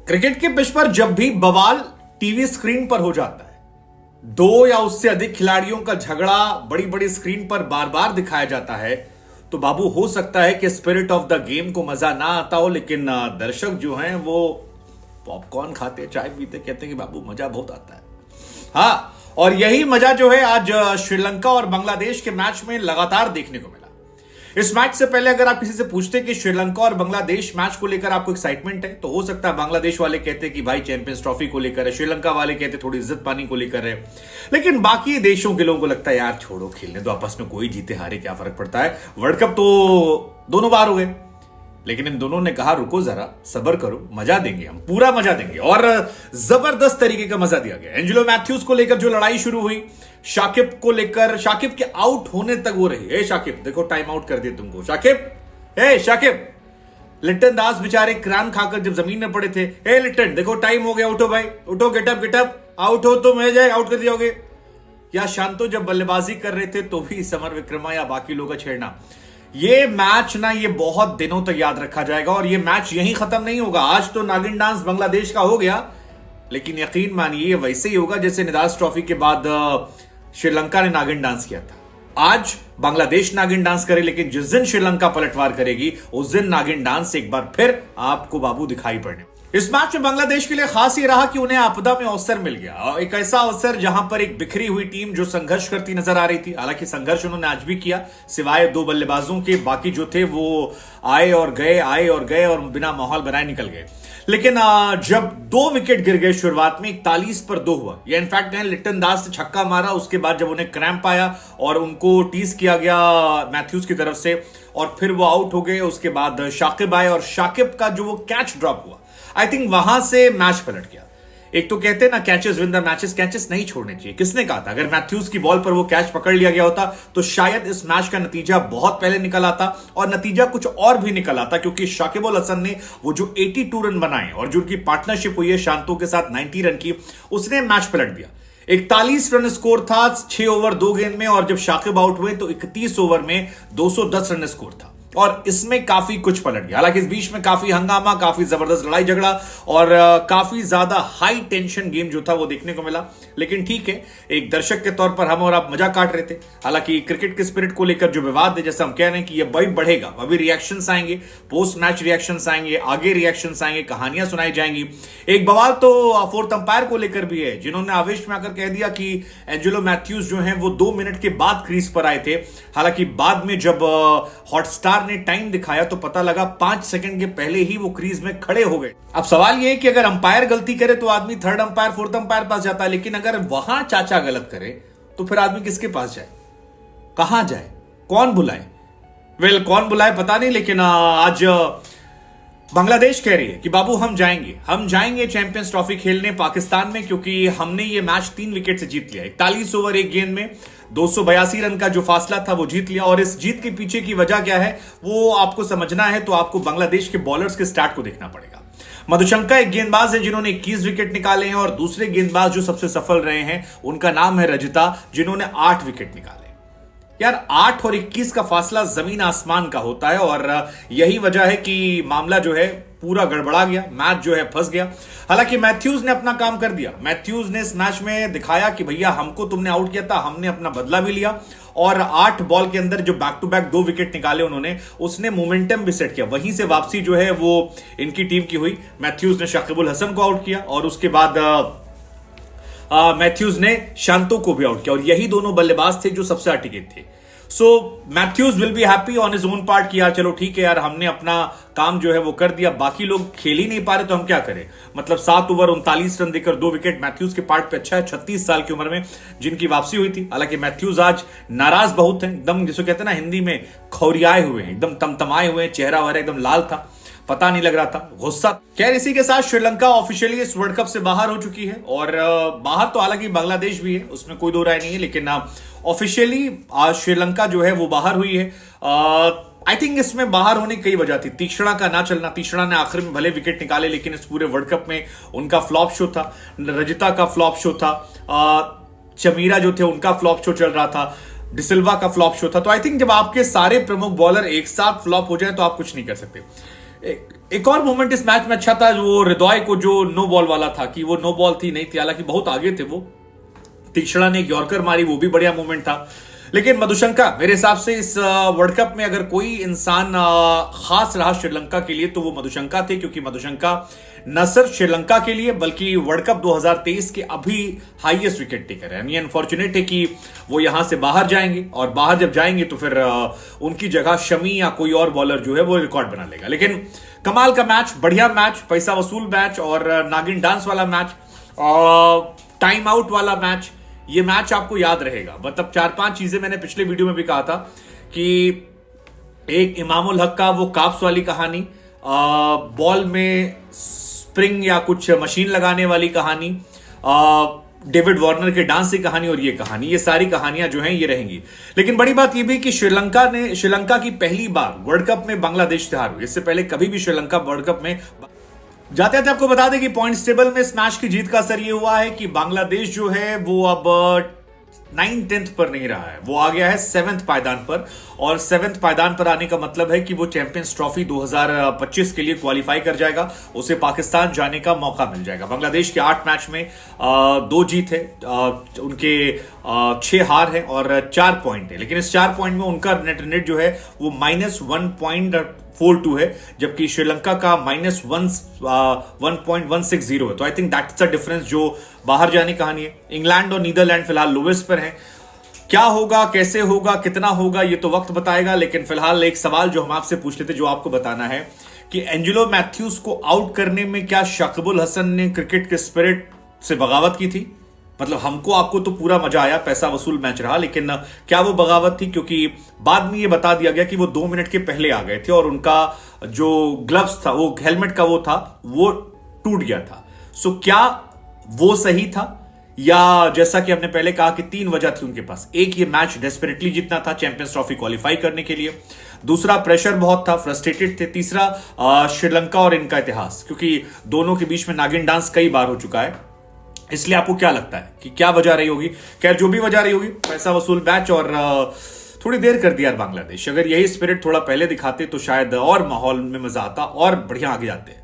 Cricket के pitch पर जब भी बवाल टीवी स्क्रीन पर हो जाता है, दो या उससे अधिक खिलाड़ियों का झगड़ा बड़ी बड़ी स्क्रीन पर बार बार दिखाया जाता है, तो बाबू हो सकता है कि स्पिरिट ऑफ द गेम को मजा ना आता हो, लेकिन दर्शक जो हैं वो पॉपकॉर्न खाते, चाय पीते, कहते हैं कि बाबू मजा बहुत आता है। हाँ, और यही मजा जो है आज श्रीलंका और बांग्लादेश के मैच में लगातार देखने को मिला। इस मैच से पहले अगर आप किसी से पूछते कि श्रीलंका और बांग्लादेश मैच को लेकर आपको एक्साइटमेंट है, तो हो सकता है बांग्लादेश वाले कहते कि भाई चैंपियंस ट्रॉफी को लेकर है, श्रीलंका वाले कहते थोड़ी इज्जत पानी को लेकर है, लेकिन बाकी देशों के लोगों को लगता है यार छोड़ो, खेलने दो आपस में, कोई जीते हारे क्या फर्क पड़ता है, वर्ल्ड कप तो दोनों बार हो गए। लेकिन इन दोनों ने कहा रुको जरा, सब्र करो, मजा देंगे, हम पूरा मजा देंगे, और जबरदस्त तरीके का मजा दिया गया। एंजेलो मैथ्यूज को लेकर जो लड़ाई शुरू हुई, शाकिब को लेकर, शाकिब के आउट होने तक वो रही। ए शाकिब देखो टाइम आउट कर दिया तुमको, शाकिब, ए शाकिब। लिटन दास बेचारे क्रैम खाकर जब जमीन में पड़े थे, ए लिटन देखो टाइम हो गया, उठो भाई उठो, गेटअप, आउट हो तो मैं जाए, आउट कर दिया होगे। या शांतो जब बल्लेबाजी कर रहे थे तो भी समर विक्रमा या बाकी लोग का छेड़ना। ये मैच ना ये बहुत दिनों तक याद रखा जाएगा, और ये मैच यहीं खत्म नहीं होगा। आज तो नागिन डांस बांग्लादेश का हो गया, लेकिन यकीन मानिए वैसे ही होगा जैसे निदास ट्रॉफी के बाद श्रीलंका ने नागिन डांस किया था। आज बांग्लादेश नागिन डांस करे, लेकिन जिस दिन श्रीलंका पलटवार करेगी उस दिन नागिन डांस एक बार फिर आपको बाबू दिखाई पड़ने। इस मैच में बांग्लादेश के लिए खास ये रहा कि उन्हें आपदा में अवसर मिल गया, एक ऐसा अवसर जहां पर एक बिखरी हुई टीम जो संघर्ष करती नजर आ रही थी। हालांकि संघर्ष उन्होंने आज भी किया, सिवाय दो बल्लेबाजों के बाकी जो थे वो आए और गए और बिना माहौल बनाए निकल गए। लेकिन जब 2 विकेट गिर गए शुरुआत में, 41 पर 2 हुआ, या इनफैक्ट कहें लिटन दास ने छक्का मारा, उसके बाद जब उन्हें क्रैम्प आया और उनको टीज किया गया मैथ्यूज की तरफ से, और फिर वो आउट हो गए। उसके बाद शाकिब आए और शाकिब का जो वो कैच ड्रॉप हुआ, आई थिंक वहां से मैच पलट गया। एक तो कहते हैं ना catches win the matches, catches नहीं छोड़ने चाहिए। किसने कहा था? अगर मैथ्यूज की बॉल पर वो कैच पकड़ लिया गया होता तो शायद इस मैच का नतीजा बहुत पहले निकल आता, और नतीजा कुछ और भी निकल आता, क्योंकि शाकिब अल हसन ने वो जो 82 रन बनाए और जो उनकी पार्टनरशिप हुई है शांतो के साथ 90 रन की, उसने मैच पलट दिया। 41 रन स्कोर था 6 ओवर 2 गेंद में, और जब शाकिब आउट हुए तो 31 ओवर में 210 रन स्कोर था, और इसमें काफी कुछ पलट गया। हालांकि इस बीच में काफी हंगामा, काफी जबरदस्त लड़ाई झगड़ा और काफी ज्यादा हाई टेंशन गेम जो था वो देखने को मिला। लेकिन ठीक है, एक दर्शक के तौर पर हम और आप मजा काट रहे थे। हालांकि क्रिकेट के स्पिरिट को लेकर जो विवाद है, जैसे हम कह रहे हैं कि ये भाई बढ़ेगा, अभी रिएक्शंस आएंगे, पोस्ट मैच रिएक्शंस आएंगे, आगे रिएक्शंस आएंगे, कहानियां सुनाई जाएंगी। एक बवाल तो फोर्थ अंपायर को लेकर भी है, जिन्होंने आवेश में आकर कह दिया कि एंजेलो मैथ्यूज जो है वो 2 मिनट के बाद क्रीज पर आए थे। हालांकि बाद में जब हॉटस्टार ने टाइम दिखाया तो पता लगा 5 सेकंड के पहले ही वो क्रीज में खड़े हो गए। अब सवाल ये है कि अगर अंपायर गलती करे तो आदमी थर्ड अंपायर, फोर्थ अंपायर पास जाता है, लेकिन अगर वहां चाचा गलत करे तो फिर आदमी किसके पास जाए, कहां जाए, कौन बुलाए? कौन बुलाए पता नहीं, लेकिन आज बांग्लादेश कह रही है कि बाबू हम जाएंगे चैंपियंस ट्रॉफी खेलने पाकिस्तान में, क्योंकि हमने ये मैच 3 विकेट से जीत लिया। 41 ओवर 1 गेंद में 282 रन का जो फासला था वो जीत लिया। और इस जीत के पीछे की वजह क्या है वो आपको समझना है तो आपको बांग्लादेश के बॉलर्स के स्टार्ट को देखना पड़ेगा। मधुशंका एक गेंदबाज है जिन्होंने 21 विकेट निकाले हैं, और दूसरे गेंदबाज जो सबसे सफल रहे हैं उनका नाम है रजिता, जिन्होंने 8 विकेट निकाले। यार 8 और 21 का फासला जमीन आसमान का होता है, और यही वजह है कि मामला जो है पूरा गड़बड़ा गया, मैच जो है फंस गया। हालांकि मैथ्यूज ने अपना काम कर दिया। मैथ्यूज ने इस मैच में दिखाया कि भैया हमको तुमने आउट किया था, हमने अपना बदला भी लिया, और 8 बॉल के अंदर जो बैक टू बैक 2 विकेट निकाले उन्होंने, उसने मोमेंटम भी सेट किया। वहीं से वापसी जो है वो इनकी टीम की हुई। मैथ्यूज ने शाकिब अल हसन को आउट किया, और उसके बाद मैथ्यूज ने शांतो को भी आउट किया, और यही दोनों बल्लेबाज थे जो सबसे अटिकेट थे। So Matthews will be happy on his own part कि यार चलो ठीक है यार, हमने अपना काम जो है वो कर दिया, बाकी लोग खेल ही नहीं पा रहे तो हम क्या करें। मतलब 7 ओवर 39 रन देकर 2 विकेट मैथ्यूज के पार्ट पे अच्छा है, 36 साल की उम्र में जिनकी वापसी हुई थी। हालांकि मैथ्यूज आज नाराज बहुत हैं, एकदम जिसको कहते हैं ना हिंदी में खौरियाए हुए हैं, एकदम तमतमाए हुए हैं, चेहरा वगैरह एकदम लाल था, पता नहीं लग रहा था, गुस्सा। खैर इसी के साथ श्रीलंका ऑफिशियली इस वर्ल्ड कप से बाहर हो चुकी है, और बाहर तो हालांकि बांग्लादेश भी है, उसमें कोई दो राय नहीं है, लेकिन ऑफिशियली श्रीलंका जो है वो बाहर हुई है। आई थिंक इसमें बाहर होने की कई वजह थी। तीक्ष्णा का ना चलना, तीक्ष्णा ने आखिर में भले विकेट निकाले, लेकिन इस पूरे वर्ल्ड कप में उनका फ्लॉप शो था। रजिता का फ्लॉप शो था, चमीरा जो थे उनका फ्लॉप शो चल रहा था, डिसिल्वा का फ्लॉप शो था। तो आई थिंक जब आपके सारे प्रमुख बॉलर एक साथ फ्लॉप हो जाए तो आप कुछ नहीं कर सकते। एक और मोमेंट इस मैच में अच्छा था, वो हृदय को जो नो बॉल वाला था, कि वो नो बॉल थी नहीं थी, हालांकि बहुत आगे थे वो। तीक्ष्णा ने एक यॉर्कर मारी, वो भी बढ़िया मोमेंट था। लेकिन मधुशंका मेरे हिसाब से इस वर्ल्ड कप में अगर कोई इंसान खास रहा श्रीलंका के लिए तो वो मधुशंका थे, क्योंकि मधुशंका न सिर्फ श्रीलंका के लिए बल्कि वर्ल्ड कप 2023 के अभी हाईएस्ट विकेट टेकर है। अनफॉर्चुनेट है कि वो यहां से बाहर जाएंगे, और बाहर जब जाएंगे तो फिर उनकी जगह शमी या कोई और बॉलर जो है वो रिकॉर्ड बना लेगा। लेकिन कमाल का मैच, बढ़िया मैच, पैसा वसूल मैच, और नागिन डांस वाला मैच, टाइम आउट वाला मैच। ये मैच आपको याद रहेगा। मतलब 4-5 चीजें मैंने पिछले वीडियो में भी कहा था कि एक इमामुल हक का वो काप्स वाली कहानी, बॉल में स्प्रिंग या कुछ मशीन लगाने वाली कहानी, डेविड वार्नर के डांस की कहानी, और ये कहानी, ये सारी कहानियां जो हैं ये रहेंगी। लेकिन बड़ी बात ये भी कि श्रीलंका की पहली बार वर्ल्ड कप में बांग्लादेश से हार हुई। इससे पहले कभी भी श्रीलंका वर्ल्ड कप में जाते थे। आपको बता दें कि पॉइंट्स टेबल में इस मैच की जीत का असर ये हुआ है कि बांग्लादेश जो है वो अब 9th-10th पर नहीं रहा है, वो आ गया है 7th पायदान पर। और 7th पायदान पर आने का मतलब है कि वो चैंपियंस ट्रॉफी 2025 के लिए क्वालिफाई कर जाएगा, उसे पाकिस्तान जाने का मौका मिल जाएगा। बांग्लादेश के 8 मैच में 2 जीत है, उनके 6 हार है और 4 पॉइंट है। लेकिन इस 4 पॉइंट में उनका नेट जो है वो -1.42 है, जबकि श्रीलंका का -1.160 है। तो I think that's the difference जो बाहर जाने की कहानी है। इंग्लैंड और नीदरलैंड फिलहाल लोवेस्ट पर हैं। क्या होगा, कैसे होगा, कितना होगा, ये तो वक्त बताएगा। लेकिन फिलहाल एक सवाल जो हम आपसे पूछ लेते, जो आपको बताना है कि एंजेलो मैथ्यूज को आउट करने में क्या शाकिबुल हसन ने क्रिकेट के स्पिरिट से बगावत की थी? मतलब हमको आपको तो पूरा मजा आया, पैसा वसूल मैच रहा, लेकिन क्या वो बगावत थी? क्योंकि बाद में ये बता दिया गया कि वो 2 मिनट के पहले आ गए थे और उनका जो ग्लव्स था, वो हेलमेट का वो था, वो टूट गया था। सो क्या वो सही था, या जैसा कि हमने पहले कहा कि 3 वजह थी उनके पास। एक, ये मैच डेस्परेटली जीतना था चैंपियंस ट्रॉफी क्वालिफाई करने के लिए। दूसरा, प्रेशर बहुत था, फ्रस्ट्रेटेड थे। तीसरा, श्रीलंका और इनका इतिहास, क्योंकि दोनों के बीच में नागिन डांस कई बार हो चुका है। इसलिए आपको क्या लगता है कि क्या वजह रही होगी? खैर, जो भी वजह रही होगी, पैसा वसूल मैच और थोड़ी देर कर दिया बांग्लादेश। अगर यही स्पिरिट थोड़ा पहले दिखाते तो शायद और माहौल में मजा आता और बढ़िया आगे जाते।